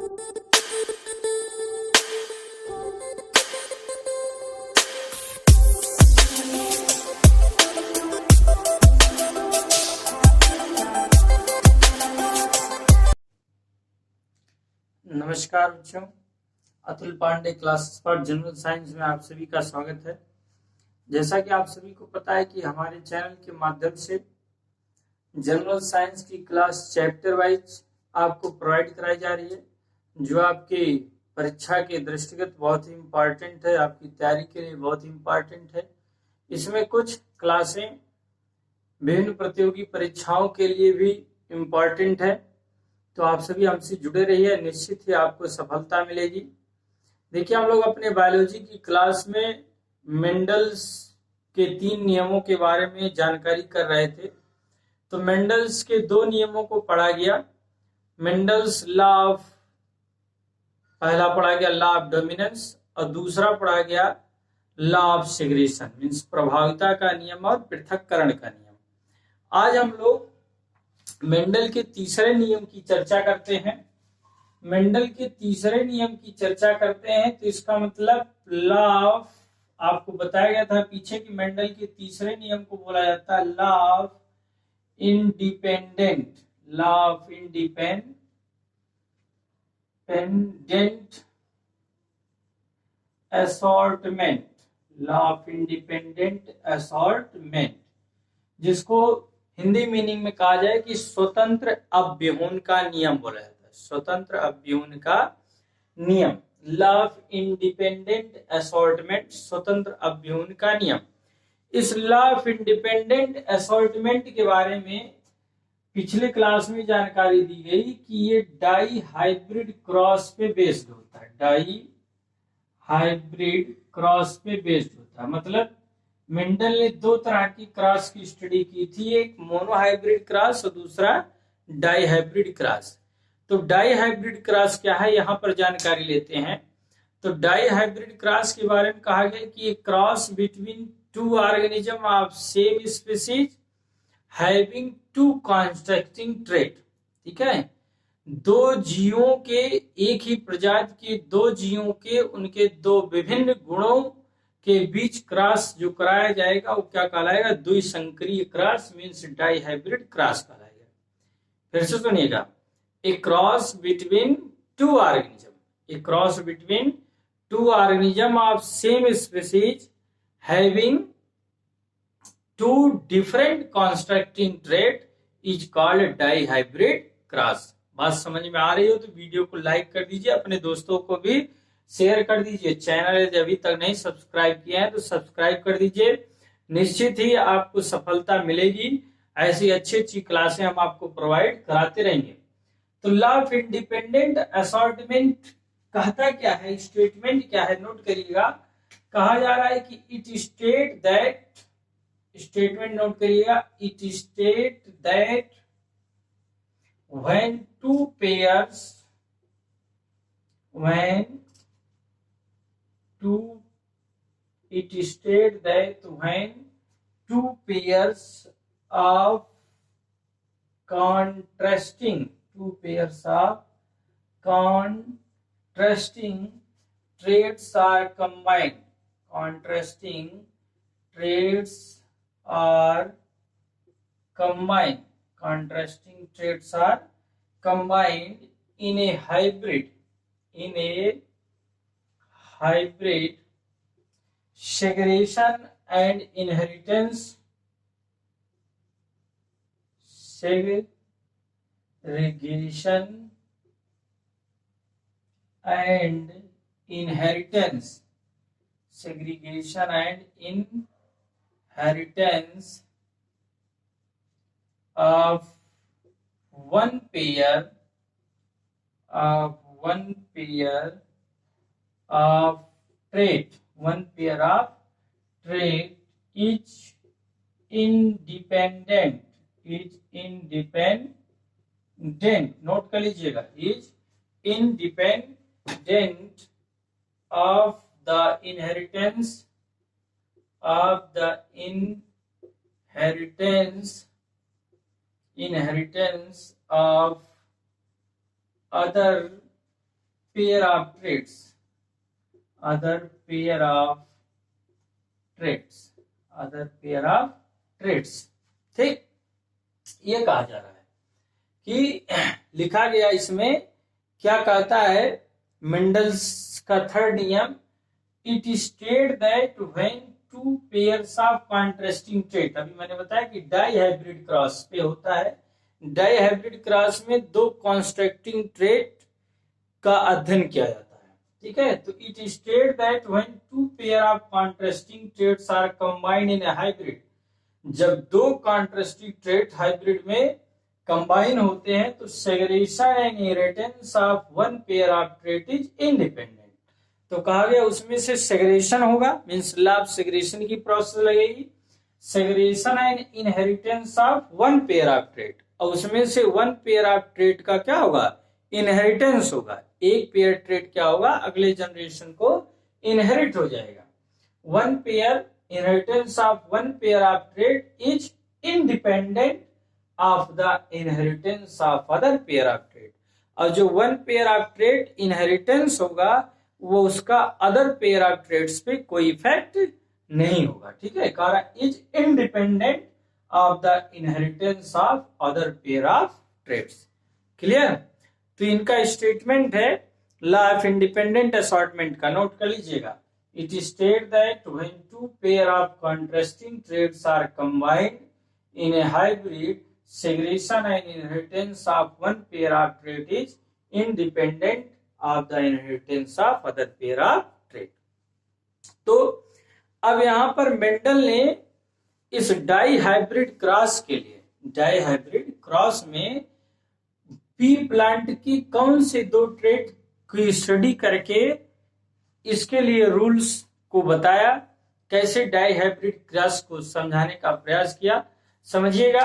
नमस्कार बच्चों, Atul Pandey classes for general science में आप सभी का स्वागत है। जैसा कि आप सभी को पता है कि हमारे चैनल के माध्यम से जनरल साइंस की क्लास चैप्टर वाइज आपको प्रोवाइड कराई जा रही है, जो आपकी परीक्षा के दृष्टिगत बहुत ही इम्पोर्टेंट है, आपकी तैयारी के लिए बहुत ही इम्पोर्टेंट है। इसमें कुछ क्लासें विभिन्न प्रतियोगी परीक्षाओं के लिए भी इम्पोर्टेंट है, तो आप सभी हमसे जुड़े रहिए, निश्चित ही आपको सफलता मिलेगी। देखिए, हम लोग अपने बायोलॉजी की क्लास में मेंडल्स के 3 नियमों के बारे में जानकारी कर रहे थे। तो मेंडल्स के 2 नियमों को पढ़ा गया। मेंडल्स लॉ ऑफ, पहला पढ़ा गया लॉ ऑफ डोमिनेंस और दूसरा पढ़ा गया लॉ ऑफ सेग्रेगेशन, मीन्स प्रभाविता का नियम और पृथक्करण का नियम। आज हम लोग मेंडल के तीसरे नियम की चर्चा करते हैं। मेंडल के तीसरे नियम की चर्चा करते हैं, तो इसका मतलब लॉ ऑफ, आपको बताया गया था पीछे कि मेंडल के तीसरे नियम को बोला जाता है law of independent, law of independent assortment, law of independent assortment, जिसको हिंदी मीनिंग में कहा जाए कि स्वतंत्र अव्यूहन का नियम बोला जाता है। स्वतंत्र अव्यूहन का नियम, लॉ ऑफ इंडिपेंडेंट असॉर्टमेंट, स्वतंत्र अव्यूहन का नियम। इस लॉ ऑफ इंडिपेंडेंट असॉर्टमेंट के बारे में पिछले क्लास में जानकारी दी गई कि ये डाई हाइब्रिड क्रॉस पे बेस्ड होता है। डाई हाइब्रिड क्रॉस पे बेस्ड होता है, मतलब मेंडल ने 2 तरह की क्रॉस की स्टडी की थी, एक मोनोहाइब्रिड क्रॉस और दूसरा डाई हाइब्रिड क्रॉस। तो डाई हाइब्रिड क्रॉस क्या है, यहां पर जानकारी लेते हैं। तो डाई हाइब्रिड क्रॉस के बारे में कहा गया कि एक cross between 2 organism of same species having 2 constructing trait. ठीक है, 2 जीवों के, एक ही प्रजाति के 2 जीवों के, उनके 2 विभिन्न गुणों के बीच क्रॉस जो कराया जाएगा वो क्या कहलाएगा, द्विसंकरीय cross, means dihybrid cross कहलाएगा। फिर से सुनिएगा, a cross between 2 organism, a cross between 2 organism of same species having 2 different constructing trait is called dihybrid cross. बात समझ में आ रही हो तो वीडियो को लाइक कर दीजिए, अपने दोस्तों को भी शेयर कर दीजिए। चैनल यदि अभी तक नहीं सब्सक्राइब किया है तो सब्सक्राइब कर दीजिए, निश्चित ही आपको सफलता मिलेगी। ऐसी अच्छी क्लासें हम आपको प्रोवाइड कराते रहेंगे। तो लॉ ऑफ इंडिपेंडेंट असॉर्टमेंट कहता क्या है, स्टेटमेंट क्या है, नोट करिएगा। कहा जा रहा है कि it state that, statement note करिएगा, it state that when 2 pairs, it states that when 2 pairs of contrasting traits are combined, contrasting traits are combined in a hybrid, segregation and inheritance, of one pair of trait, each independent, note कर लीजिएगा, is independent of the inheritance of other pair of traits, other pair of traits, other pair of traits. ठीक, ये कहा जा रहा है कि लिखा गया इसमें क्या कहता है, मेंडल्स का थर्ड नियम, it state that when two pairs of contrasting trait, अभी मैंने बताया कि डाई हाइब्रिड क्रॉस पे होता है, डाई हाइब्रिड क्रॉस में दो कॉन्ट्रास्टिंग ट्रेट का अध्ययन किया जाता है। ठीक है, तो it state that when two pair of contrasting traits are combined in a hybrid, जब दो कॉन्ट्रास्टिंग ट्रेट हाइब्रिड में कंबाइन होते हैं तो segregation and inheritance of one pair of trait is independent. तो कहा गया उसमें से सेग्रेगेशन होगा, मींस लॉ ऑफ सेग्रेगेशन की प्रोसेस लगेगी, segregation and inheritance of one pair of trait, और उसमें से वन पेयर ऑफ ट्रेट का क्या होगा, इनहेरिटेंस होगा। एक पेयर ट्रेट क्या होगा, अगले जनरेशन को इनहेरिट हो जाएगा। One pair inheritance of one pair of trait is independent of the inheritance of other pair of trait, और जो one pair of trait inheritance होगा वो उसका अदर पेयर ऑफ ट्रेट्स पे कोई इफेक्ट नहीं होगा। ठीक है, कारण is independent of the inheritance of other pair of traits. Clear, तो इनका स्टेटमेंट है लॉ ऑफ इंडिपेंडेंट असॉर्टमेंट का, नोट कर लीजिएगा। It states that when two pair of contrasting traits are combined in a hybrid, segregation and inheritance of one pair of trait is independent of the inheritance of other pair of trait. तो अब यहां पर Mendel ने इस die hybrid cross के लिए, die hybrid cross में P plant की कौन से दो ट्रेट की स्टडी करके इसके लिए रूल्स को बताया, कैसे डाई हाइब्रिड क्रॉस को समझाने का प्रयास किया, समझिएगा।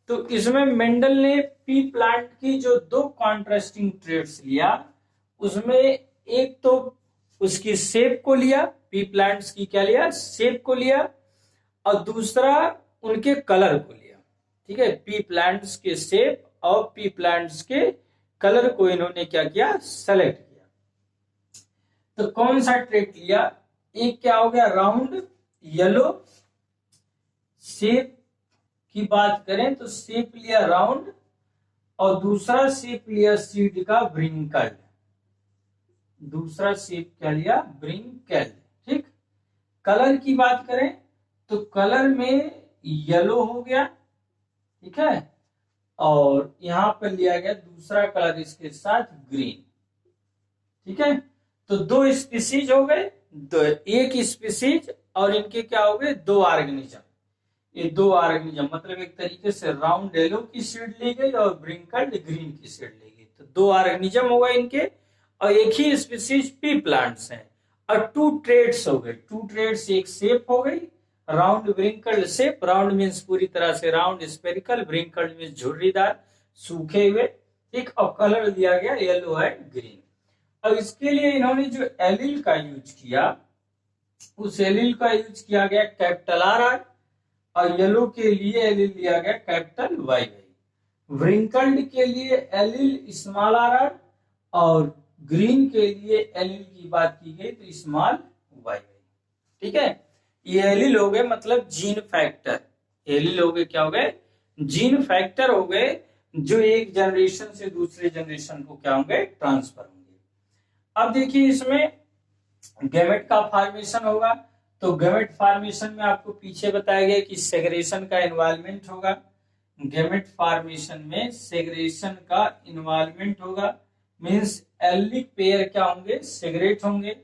तो इसमें मेंडल ने पी प्लांट की जो दो कॉन्ट्रास्टिंग ट्रेट्स लिया, उसमें एक तो उसकी शेप को लिया, पी प्लांट्स की क्या लिया, शेप को लिया, और दूसरा उनके कलर को लिया। ठीक है, पी प्लांट्स के शेप और पी प्लांट्स के कलर को इन्होंने क्या किया, सेलेक्ट किया। तो कौन सा ट्रेट लिया, एक क्या हो गया, राउंड येलो, शेप की बात करें तो शेप लिया राउंड, और दूसरा शेप लिया सीड का ब्रिंकल, दूसरा शेप क्या लिया, ब्रिंकल। ठीक, कलर की बात करें तो कलर में येलो हो गया, ठीक है, और यहां पर लिया गया दूसरा कलर इसके साथ ग्रीन। ठीक है, तो दो स्पीसीज हो गए, एक स्पीसीज और इनके क्या हो गए, दो ऑर्गेनिज्म। ये दो ऑर्गेनिज्म मतलब एक तरीके से राउंड येलो की सीड ली गई और ब्रिंकल्ड ग्रीन की सीड ली गई, तो दो ऑर्गेनिज्म हो गए इनके, और एक ही स्पीसीज पी प्लांट्स हैं, और टू ट्रेड्स हो गए, टू ट्रेड्स, एक शेप हो गई राउंड ब्रिंकल्ड शेप, राउंड मीन्स पूरी तरह से राउंड स्पेरिकल, ब्रिंकल्ड मीन्स झुर्रीदार सूखे हुए। ठीक, और कलर दिया गया येलो एंड ग्रीन। और इसके लिए इन्होंने जो एलिल का यूज किया, उस एलिल का यूज किया गया कैपिटल आर, और येलो के लिए एलिल लिया गया कैपिटल वाई, व्रिंकल्ड के लिए एलिल स्मॉल आर, और ग्रीन के लिए एलिल की बात की गई तो स्मॉल वाई। ठीक है, ये एलिल हो गए मतलब जीन फैक्टर, एलिल हो गए क्या हो गए, जीन फैक्टर हो गए, जो एक जनरेशन से दूसरे जनरेशन को क्या होंगे, ट्रांसफर होंगे। अब देखिए इसमें गैमेट का फॉर्मेशन होगा, तो गैमेट फॉर्मेशन में आपको पीछे बताया गया कि सेग्रेगेशन का इन्वॉल्वमेंट होगा, गैमेट फॉर्मेशन में सेग्रेगेशन का इन्वॉल्वमेंट होगा, मींस एलिक पेयर क्या होंगे, सेग्रेट होंगे।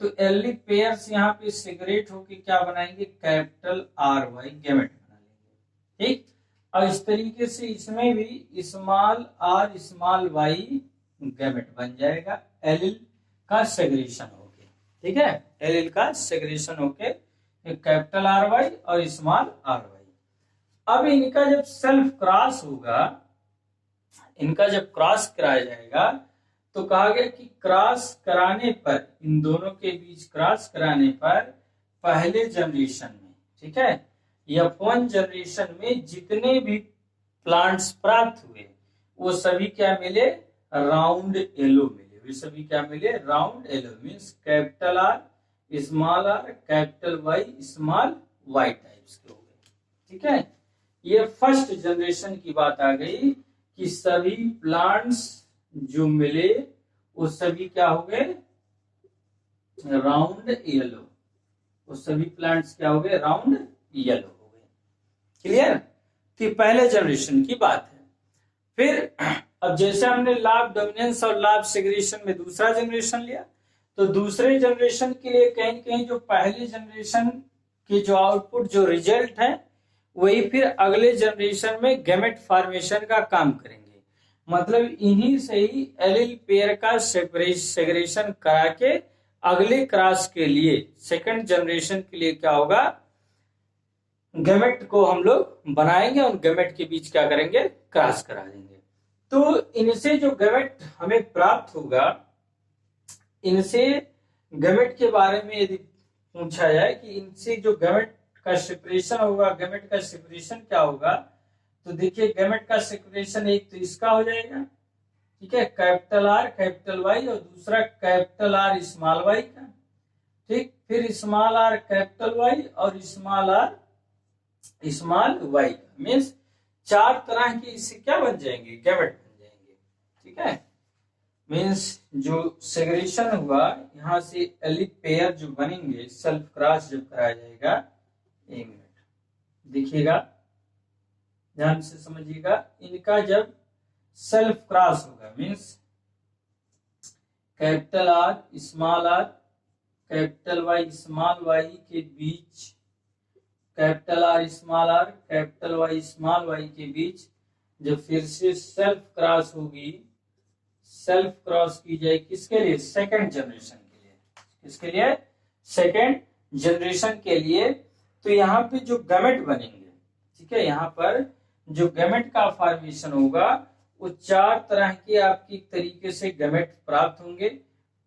तो एलिक पेयर्स यहाँ पे सेग्रेट होके क्या बनाएंगे, कैपिटल आर वाई गैमेट बना लेंगे। ठीक, और इस तरीके से इसमें भी small R small Y gamete बन जाएगा, एलिल का सेग्रेगेशन होके। ठीक है, एलिल का सेग्रेगेशन होके कैपिटल आर वाई और स्मॉल आर वाई। अब इनका जब सेल्फ क्रॉस होगा, इनका जब क्रॉस कराया जाएगा तो कहा गया कि क्रॉस कराने पर, इन दोनों के बीच क्रॉस कराने पर पहले जनरेशन में, ठीक है, F1 जनरेशन में जितने भी प्लांट्स प्राप्त हुए वो सभी क्या मिले, राउंड येलो मिले, मिले, वे सभी क्या मिले, round yellow, means capital R, small R, capital Y, small Y types के हो गए। ठीक है, ये फर्स्ट जनरेशन की बात आ गई कि सभी प्लांट्स जो मिले वो सभी क्या हो गए, राउंड येलो, वो सभी प्लांट्स क्या हो गए, राउंड येलो हो गए। क्लियर, तो पहले जनरेशन की बात है। फिर अब जैसे हमने लॉ ऑफ डोमिनेंस और लॉ ऑफ सेग्रीगेशन में दूसरा जनरेशन लिया, तो दूसरे जनरेशन के लिए कहीं कहीं जो पहले जनरेशन के जो आउटपुट जो रिजल्ट है वही फिर अगले जनरेशन में गैमेट फॉर्मेशन का काम करेंगे। मतलब इन्हीं से ही एलील पेयर का सेग्रेगेशन करा के अगले क्रॉस के लिए सेकंड जनरेशन के लिए क्या होगा, गैमेट को हम लोग बनाएंगे और गैमेट के बीच क्या करेंगे, क्रॉस करा देंगे। तो इनसे जो गैमेट हमें प्राप्त होगा, इनसे गैमेट के बारे में यदि पूछा जाए कि इनसे जो गैमेट का सेपरेशन होगा, गैमेट का सेपरेशन क्या होगा, तो देखिए गैमेट का सेपरेशन एक तो इसका हो जाएगा, ठीक है, कैपिटल आर कैपिटल वाई, और दूसरा कैपिटल आर स्मॉल वाई का, ठीक, फिर स्मॉल आर कैपिटल वाई और स्मॉल आर स्मॉल वाई का, मीन्स चार तरह के इससे क्या बन जाएंगे, गैमेट बन जाएंगे। ठीक है, मीन्स जो सेग्रेगेशन हुआ यहाँ से एलिक पेयर जो बनेंगे, सेल्फ क्रॉस जब कराया जाएगा, एक मिनट देखिएगा, ध्यान से समझिएगा, इनका जब सेल्फ क्रॉस होगा, means capital R small R capital Y small Y के बीच, capital R capital Y small Y के बीच जब फिर से सेल्फ क्रॉस होगी, सेल्फ क्रॉस की जाए किसके लिए, सेकंड जनरेशन के लिए, किसके लिए, सेकंड जनरेशन के लिए। तो यहाँ पे जो गैमेट बनेंगे, ठीक है, यहाँ पर जो गैमेट का फॉर्मेशन होगा वो चार तरह के आपकी तरीके से गैमेट प्राप्त होंगे।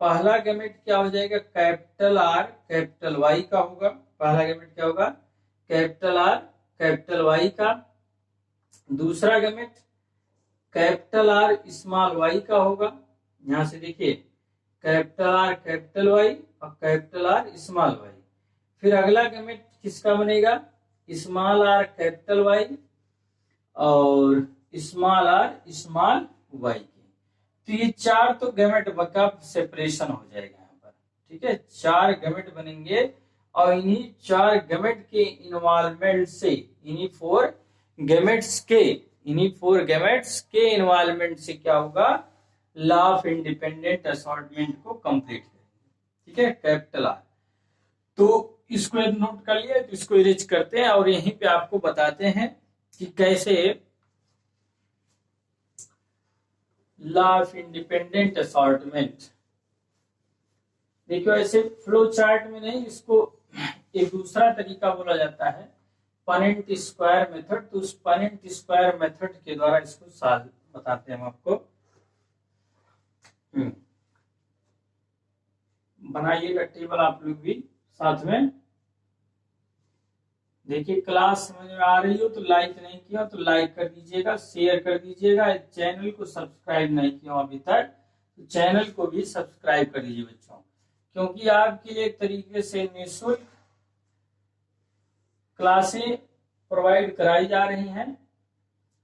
पहला गैमेट क्या हो जाएगा, कैपिटल आर कैपिटल वाई का होगा, पहला गैमेट क्या होगा, कैपिटल आर कैपिटल वाई का। दूसरा gamete capital R small Y का होगा, यहां से देखिए कैपिटल आर कैपिटल वाई और कैपिटल आर स्मॉल वाई। फिर अगला गैमेट किसका बनेगा, स्मॉल आर कैपिटल वाई और स्मॉल आर स्मॉल वाई की। तो ये चार तो गैमेट का सेपरेशन हो जाएगा यहाँ पर, ठीक है, चार गैमेट बनेंगे और इन्हीं चार गैमेट के इन्वॉल्वमेंट से, इन्हीं फोर गैमेट्स के इन्वॉल्वमेंट से क्या होगा, लॉ ऑफ इंडिपेंडेंट असॉर्टमेंट को कंप्लीट करेंगे। ठीक है, कैपिटल आर। तो इसको नोट कर लिया, तो इसको इरेज करते हैं और यहीं पे आपको बताते हैं कि कैसे लॉ ऑफ इंडिपेंडेंट असॉर्टमेंट। देखियो ऐसे फ्लो चार्ट में नहीं, इसको एक दूसरा तरीका बोला जाता है, पनेंट स्क्वायर मेथड। तो उस पनेंट स्क्वायर मेथड के द्वारा इसको सॉल्व बताते हैं हम आपको। बनाइएगा टेबल आप लोग भी साथ में। देखिए क्लास समझ में आ रही हो तो लाइक नहीं किया तो लाइक कर दीजिएगा, शेयर कर दीजिएगा, चैनल को सब्सक्राइब नहीं किया अभी तक तो चैनल को भी सब्सक्राइब कर दीजिए बच्चों, क्योंकि आपके लिए एक तरीके से निःशुल्क क्लासें प्रोवाइड कराई जा रही हैं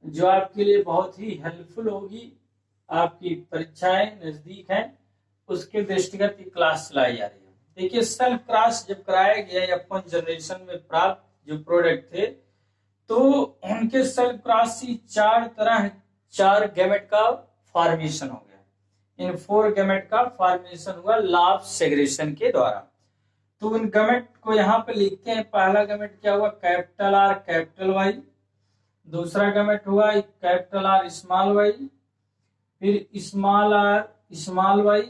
जो आपके लिए बहुत ही हेल्पफुल होगी। आपकी परीक्षाएं नजदीक हैं, उसके दृष्टिगत ये क्लास चलाई जा रही है। देखिए सेल्फ क्रॉस जब कराया गया अपन जनरेशन में प्राप्त जो प्रोडक्ट थे, तो उनके सेल्फ क्रॉस से चार गैमेट का फॉर्मेशन हो गया। इन फोर गैमेट का फॉर्मेशन हुआ लॉ ऑफ सेग्रेगेशन के द्वारा। तो उन गैमेट को यहाँ पे लिखते हैं। पहला गैमेट क्या हुआ, कैपिटल आर कैपिटल वाई। दूसरा गैमेट हुआ कैपिटल आर स्मॉल वाई, फिर स्मॉल आर स्मॉल वाई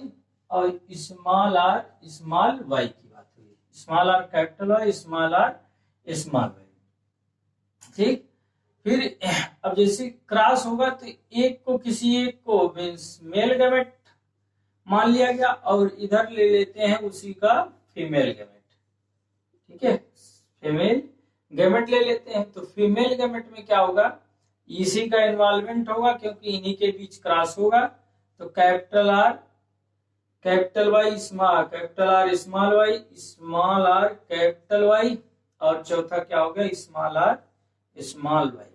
और स्मॉल आर स्मॉल वाई की बात हुई। Small R capital Y, small R small Y, ठीक। फिर अब जैसे क्रॉस होगा तो एक को किसी एक को मीन्स मेल गैमेट मान लिया गया और इधर ले लेते हैं उसी का फीमेल गैमेट, ठीक है, फीमेल गैमेट ले लेते हैं। तो फीमेल गैमेट में क्या होगा, इसी का इन्वॉल्वमेंट होगा क्योंकि इन्हीं के बीच क्रॉस होगा। तो capital R capital Y small, capital R small Y, small R capital Y, और चौथा क्या हो गया स्मॉल आर स्मॉल वाई।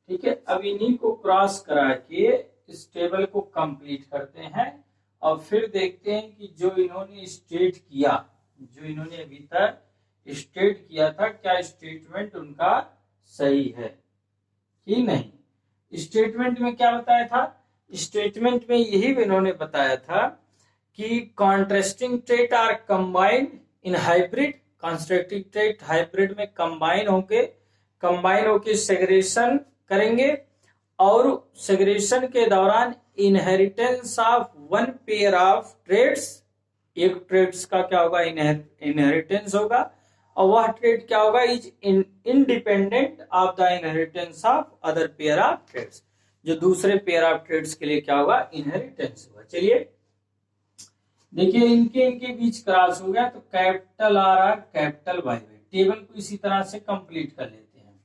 ठीक है, अब इन्हीं को क्रॉस करा के इस टेबल को कंप्लीट करते हैं और फिर देखते हैं कि जो इन्होंने स्टेट किया, जो इन्होंने अभी तक स्टेट किया था, क्या स्टेटमेंट उनका सही है कि नहीं। स्टेटमेंट में क्या बताया था, स्टेटमेंट में यही इन्होंने बताया था कि contrasting trait are combined in hybrid, contrasting trait hybrid में कंबाइन होके सेग्रेशन करेंगे, और सेग्रेशन के दौरान inheritance of one pair of traits, एक ट्रेड्स का क्या होगा इनहेरिटेंस होगा, और वह ट्रेड क्या होगा is independent of the inheritance of other pair of traits, जो दूसरे पेयर ऑफ ट्रेड्स के लिए क्या होगा इनहेरिटेंस होगा। चलिए देखिए इनके बीच क्रॉस हो गया, तो capital R R capital Y Y, table को इसी तरह से कंप्लीट कर लेते हैं।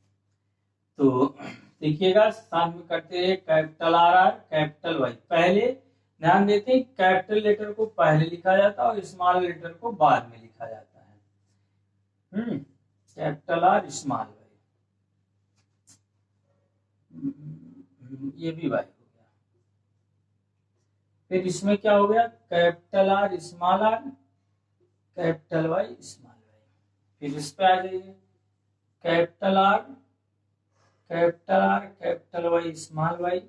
तो देखिएगा साथ में करते हैं capital R R capital Y, पहले ध्यान देते हैं कैपिटल लेटर को पहले लिखा जाता है और स्मॉल लेटर को बाद में लिखा जाता है। कैपिटल आर स्मॉल वाई, ये भी वाई हो गया। फिर इसमें क्या हो गया capital R capital Y small Y. फिर इस पे आ जाइए capital R capital Y small Y,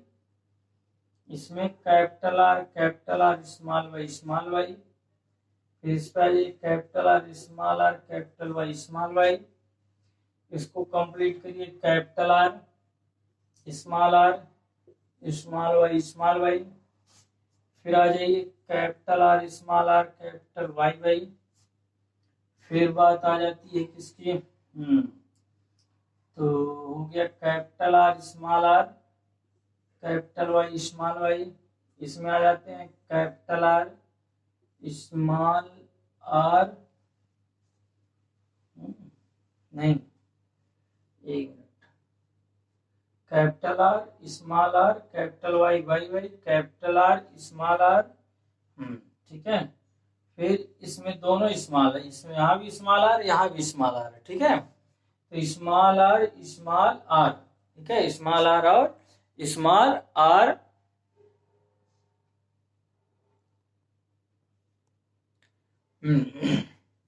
इसमें कैपिटल आर स्मॉल वाई। फिर इस पे आ जाइए capital R capital Y small Y, इसको कंप्लीट करिए capital R small Y small Y. फिर आ जाइए capital R capital Y Y. फिर बात आ जाती है किसकी, तो हो गया capital R capital Y small Y. इसमें आ जाते हैं कैपिटल आर स्मॉल आर, नहीं एक minute, capital R capital Y Y Y, capital R small R, ठीक है। फिर इसमें दोनों स्मॉल है, इसमें यहाँ भी स्मॉल आर यहाँ भी स्मॉल आर है, ठीक है। तो स्मॉल आर ठीक है, स्मॉल आर और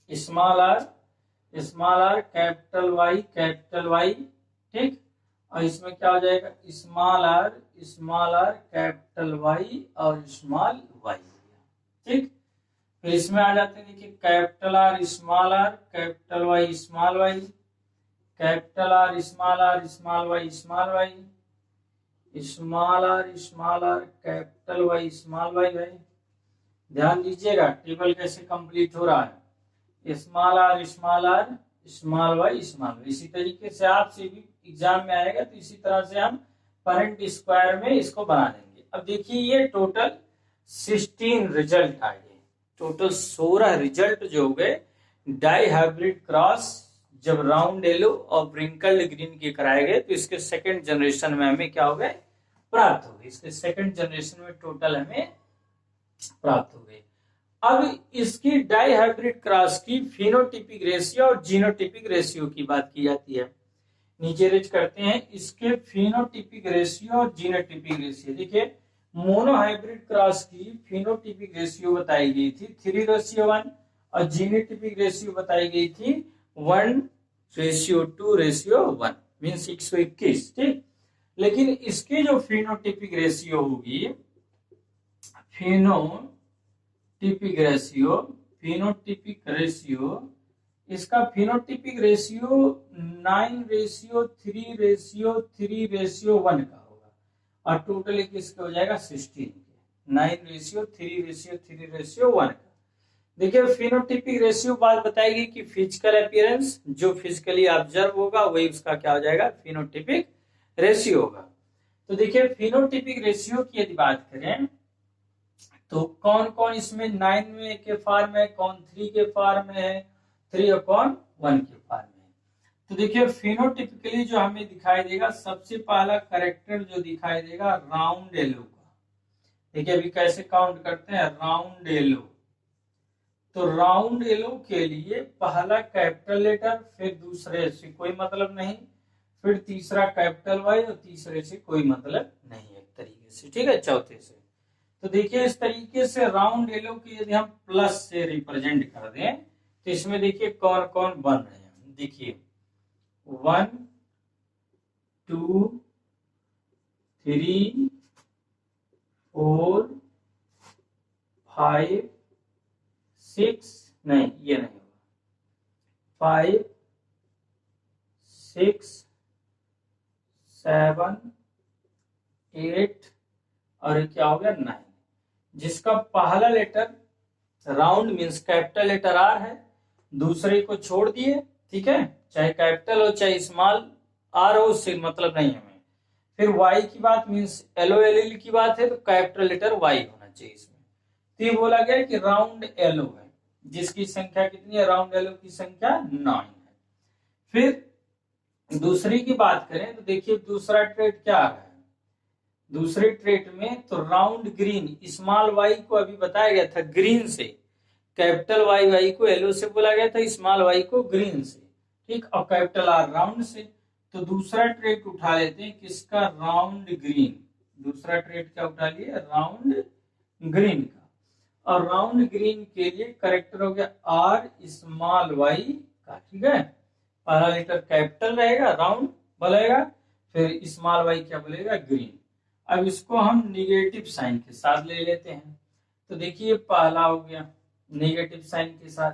small R small R capital Y, ठीक। और इसमें क्या हो जाएगा स्मॉल आर कैपिटल वाई और स्मॉल वाई, ठीक। फिर इसमें आ जाते हैं देखिए capital R capital Y small Y, capital R small Y small Y, small R capital Y small Y Y. ध्यान दीजिएगा टेबल कैसे कंप्लीट हो रहा है, small R small Y small Y. इसी तरीके से आपसे भी एग्जाम में आएगा, तो इसी तरह से हम पेरेंट स्क्वायर में इसको बना देंगे। अब देखिए ये टोटल 16 रिजल्ट आ गए, टोटल 16 रिजल्ट जो हो गए डाई हाइब्रिड क्रॉस जब राउंड येलो और ब्रिंकल्ड ग्रीन के कराए गए, तो इसके सेकंड जनरेशन में हमें क्या हो गए प्राप्त हो गए, इसके सेकंड जनरेशन में टोटल हमें प्राप्त हो गए। अब इसकी डाई हाइब्रिड क्रॉस की फिनोटिपिक रेशियो और जीनोटिपिक रेशियो की बात की जाती है। नीचे रेज करते हैं इसके फिनोटिपिक रेशियो और जीनोटिपिक रेशियो। देखिए मोनो हाइब्रिड क्रॉस की फिनोटिपिक रेशियो बताई गई थी 3:1 और जीनोटिपिक रेशियो बताई गई थी 1:2:1 मीन्स 121, ठीक। लेकिन इसके जो फिनोटिपिक रेशियो होगी, फिनोटिपिक रेशियो इसका फिनोटिपिक रेशियो 9:3:3:1 का होगा, और टोटल किसका हो जाएगा 16 के 9:3:3:1 का। देखिए फिनोटिपिक रेशियो बात बताएगी कि फिजिकल अपीयरेंस जो फिजिकली ऑब्जर्व होगा वही उसका क्या हो जाएगा फिनोटिपिक रेशियो होगा। तो देखिए फिनोटिपिक रेशियो की यदि बात करें तो कौन कौन इसमें 9 में के फॉर्म में, कौन 3 के फॉर्म में है, 3/1 के फॉर्म में। तो देखिए फिनोटिपिकली जो हमें दिखाई देगा, सबसे पहला करेक्टर जो दिखाई देगा राउंड येलो का। देखिए अभी कैसे काउंट करते हैं, राउंड येलो, तो राउंड येलो के लिए पहला कैपिटल लेटर, फिर दूसरे से कोई मतलब नहीं, फिर तीसरा कैपिटल वाई और तीसरे से कोई मतलब नहीं, एक तरीके से, ठीक है, चौथे से। तो देखिए इस तरीके से राउंड येलो की यदि हम प्लस से रिप्रेजेंट कर दें तो इसमें देखिए कौन कौन बन रहे हैं, देखिए 1 2 3 4 5 6, नहीं ये नहीं होगा, 5 6 7 8 और क्या हो गया 9, जिसका पहला letter round means capital letter R है, दूसरे को छोड़ दिए, ठीक है, चाहे कैपिटल हो चाहे स्मॉल आर हो, उससे मतलब नहीं हमें। फिर वाई की बात मीन्स एलओ एल एल की बात है तो कैपिटल लेटर वाई होना चाहिए इसमें। तो ये बोला गया कि राउंड एलओ है, जिसकी संख्या कितनी है, राउंड एलओ की संख्या 9 है। फिर दूसरी की बात करें तो देखिए दूसरा ट्रेड क्या है, दूसरे ट्रेड में तो राउंड ग्रीन, स्मॉल वाई को अभी बताया गया था ग्रीन से, कैपिटल वाई वाई को एलओ से बोला गया था, स्मॉल वाई को ग्रीन से, ठीक, और कैपिटल आर राउंड से। तो दूसरा ट्रेड उठा लेते हैं किसका, राउंड ग्रीन, दूसरा ट्रेड क्या उठा लिए, राउंड ग्रीन का, और राउंड ग्रीन के लिए करेक्टर हो गया आर स्मॉल वाई का, ठीक है, पहला लेटर कैपिटल रहेगा राउंड बोलेगा, फिर स्मॉल वाई क्या बोलेगा, ग्रीन। अब इसको हम निगेटिव साइन के साथ ले लेते हैं, तो देखिए पहला हो गया नेगेटिव साइन के साथ,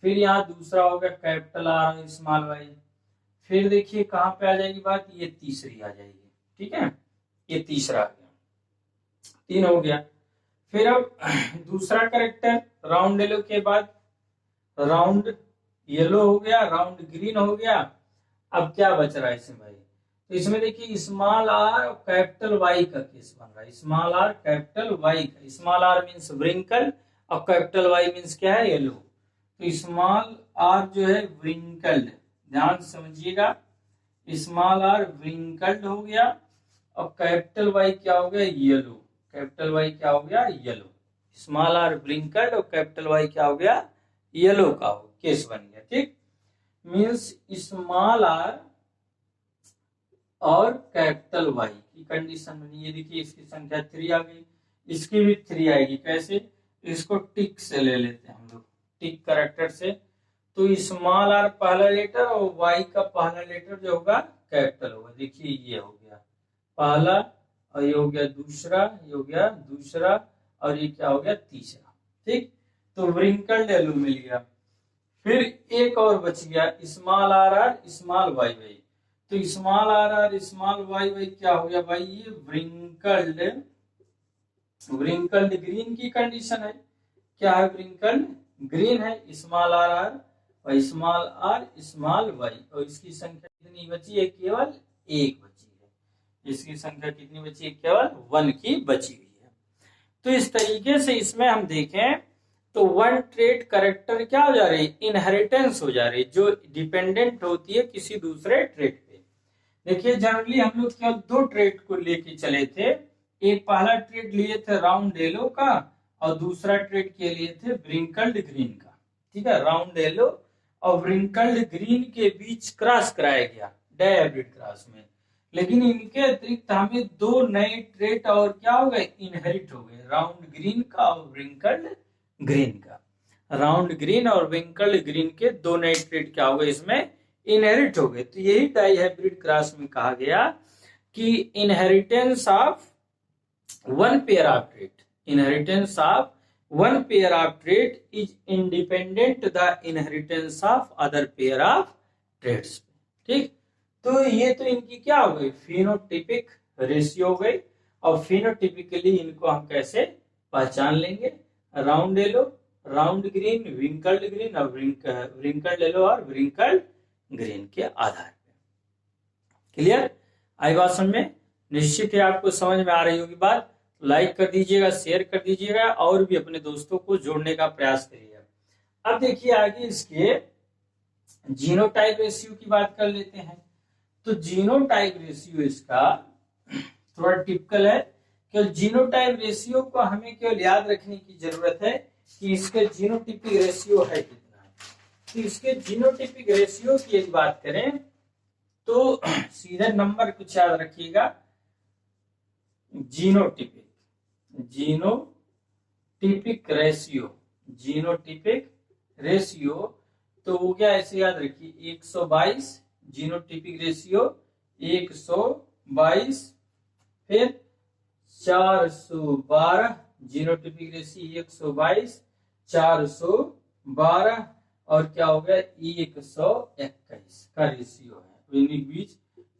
फिर यहाँ दूसरा हो गया कैपिटल आर स्मॉल वाई, फिर देखिए कहाँ पे आ जाएगी बात, ये तीसरी आ जाएगी, ठीक है, ये तीसरा आ गया, 3 हो गया। फिर अब दूसरा करेक्टर राउंड येलो के बाद राउंड येलो हो गया, राउंड ग्रीन हो गया, अब क्या बच रहा है इसमें भाई, तो इसमें देखिए स्मॉल आर और कैपिटल वाई का केस बन रहा है, स्मॉल आर कैपिटल वाई का, स्मॉल आर मीन्स व्रिंकल और कैपिटल वाई मीन्स क्या है, येलो। तो स्मॉल आर जो है व्रिंकल्ड, ध्यान से समझिएगा, स्मॉल आर व्रिंकल्ड हो गया और कैपिटल वाई क्या हो गया, येलो, कैपिटल वाई क्या हो गया, येलो, स्मॉल आर व्रिंकल्ड और कैपिटल वाई क्या हो गया, येलो का हो केस बन गया, ठीक, मीन्स स्मॉल आर और कैपिटल वाई की कंडीशन बनी, ये देखिए इसकी संख्या 3 आ गई, इसकी भी 3 आएगी, कैसे, इसको टिक से ले लेते हैं हम लोग, टिक करेक्टर से, तो स्मॉल आर पहला लेटर और वाई का पहला लेटर जो होगा कैपिटल होगा, देखिए ये हो गया पहला और ये हो गया दूसरा, ये हो गया दूसरा और ये क्या हो गया तीसरा, ठीक, तो व्रिंकल्ड येलो मिल गया। फिर एक और बच गया small R R small Y Y, तो small R R small Y Y क्या हो गया भाई, ये व्रिंकल्ड, व्रिंकल्ड ग्रीन की कंडीशन है, क्या है, व्रिंकल्ड ग्रीन है, स्मॉल आर आर और स्मॉल आर स्मॉल वाई, और इसकी संख्या कितनी बची है, केवल 1 बची है, इसकी संख्या कितनी बची है, केवल 1 की बची हुई है। तो इस तरीके से इसमें हम देखें तो वन ट्रेट करेक्टर क्या हो जा रही है, इनहेरिटेंस हो जा रही है, जो डिपेंडेंट होती है किसी दूसरे ट्रेट पे। देखिए जनरली हम लोग केवल 2 ट्रेट को लेके चले थे, एक पहला ट्रेट लिए थे राउंड येलो का और दूसरा ट्रेट के लिए थे व्रिंकल्ड ग्रीन का, ठीक है, राउंड येलो और व्रिंकल्ड ग्रीन के बीच क्रॉस कराया गया डायहाइब्रिड क्रॉस में, लेकिन इनके अतिरिक्त हमें 2 नए ट्रेट और क्या हो गए, इनहेरिट हो गए, राउंड ग्रीन का और व्रिंकल्ड ग्रीन का, राउंड ग्रीन और व्रिंकल्ड ग्रीन के 2 नए ट्रेट क्या हो गए, इसमें इनहेरिट हो गए। तो यही डाइहाइब्रिड क्रॉस में कहा गया कि inheritance of one pair of trait, inheritance of one pair of trait is independent the inheritance of other pair of traits, ठीक। तो ये तो इनकी क्या हो गई, फिनोटिपिक रेशियो हो गई, और फिनोटिपिकली इनको हम कैसे पहचान लेंगे, round yellow, round green, wrinkled green और व्रिंकल्ड येलो और व्रिंकल्ड ग्रीन के आधार पे। क्लियर, आई बात समझ में, निश्चित है आपको समझ में आ रही होगी बात, लाइक कर दीजिएगा, शेयर कर दीजिएगा और भी अपने दोस्तों को जोड़ने का प्रयास करिएगा। अब देखिए आगे इसके जीनोटाइप रेशियो की बात कर लेते हैं। तो जीनोटाइप रेशियो इसका थोड़ा टिपिकल है, केवल जीनोटाइप रेशियो को हमें केवल याद रखने की जरूरत है कि इसके जीनोटिपिक रेशियो है कितना है। तो इसके जीनोटिपिक रेशियो की यदि बात करें तो सीधे नंबर कुछ याद रखिएगा, जीनोटिपिक रेशियो तो वो क्या ऐसे याद रखिए 122 जीनोटिपिक रेशियो 122, फिर 412 जीनोटिपिक रेशियो 122 412 और क्या हो गया 121 का रेशियो है। बीच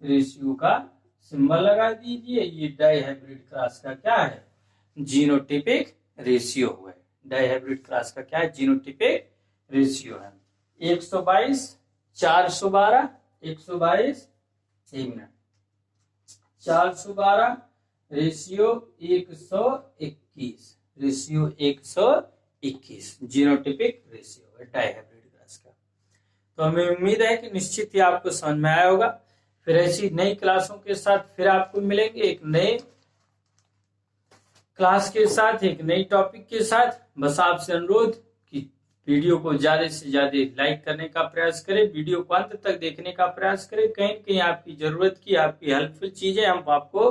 रेशियो का सिंबल लगा दीजिए। ये डाइहाइब्रिड क्लास का क्या है, जीनोटिपिक रेशियो है। डाइहाइब्रिड क्लास का क्या है, जीनोटिपिक रेशियो है। 122 412 122 एक मिनट 412 रेशियो 121 जीनोटिपिक रेशियो है डाइहाइब्रिड क्लास का। तो हमें उम्मीद है कि निश्चित ही आपको समझ में आया होगा। फिर ऐसी नई क्लासों के साथ फिर आपको मिलेंगे, एक नए क्लास के साथ, एक नई टॉपिक के साथ। बस आपसे अनुरोध कि वीडियो को ज्यादा से ज्यादा लाइक करने का प्रयास करें, वीडियो को अंत तक देखने का प्रयास करें। कहीं न कहीं आपकी जरूरत की, आपकी हेल्पफुल चीजें हम आपको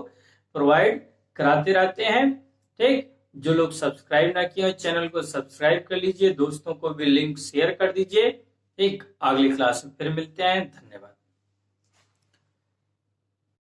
प्रोवाइड कराते रहते हैं। ठीक, जो लोग सब्सक्राइब ना किए चैनल को सब्सक्राइब कर लीजिए, दोस्तों को भी लिंक शेयर कर दीजिए। एक अगली क्लास में फिर मिलते हैं, धन्यवाद।